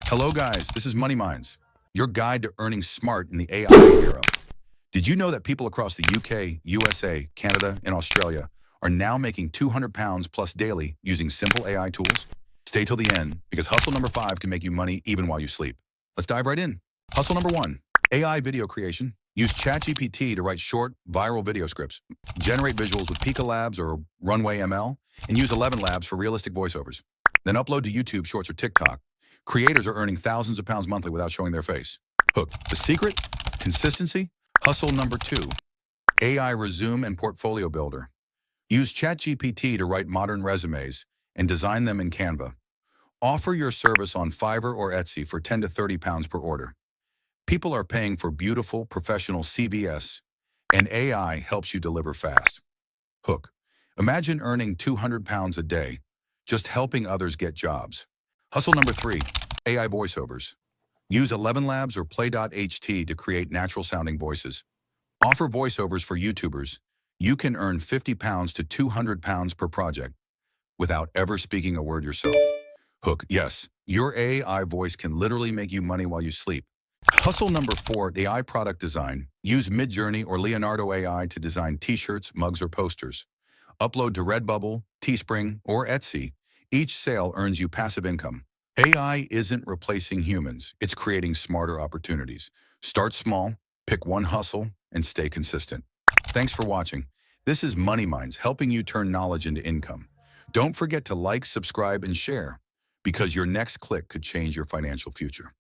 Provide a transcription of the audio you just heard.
Hello guys, this is MoneyMinds, your guide to earning smart in the AI era. Did you know that people across the UK, USA, Canada, and Australia are now making £200 plus daily using simple AI tools? Stay till the end because hustle number 5 can make you money even while you sleep. Let's dive right in. Hustle number 1, AI video creation. Use ChatGPT to write short, viral video scripts. Generate visuals with Pika Labs or Runway ML, and use 11 Labs for realistic voiceovers. Then upload to YouTube Shorts or TikTok. Creators are earning thousands of pounds monthly without showing their face. Hooked. The secret? Consistency. Hustle number 2, AI resume and portfolio builder. Use ChatGPT to write modern resumes and design them in Canva. Offer your service on Fiverr or Etsy for 10 to 30 pounds per order. People are paying for beautiful, professional CVS, and AI helps you deliver fast. Hook. Imagine earning 200 pounds a day, just helping others get jobs. Hustle number 3, AI voiceovers. Use 11 Labs or Play.ht to create natural-sounding voices. Offer voiceovers for YouTubers. You can earn 50 pounds to 200 pounds per project without ever speaking a word yourself. Hook. Yes, your AI voice can literally make you money while you sleep. Hustle number 4, AI product design. Use Midjourney or Leonardo AI to design t-shirts, mugs, or posters. Upload to Redbubble, Teespring, or Etsy. Each sale earns you passive income. AI isn't replacing humans. It's creating smarter opportunities. Start small, pick one hustle, and stay consistent. Thanks for watching. This is MoneyMinds, helping you turn knowledge into income. Don't forget to like, subscribe, and share, because your next click could change your financial future.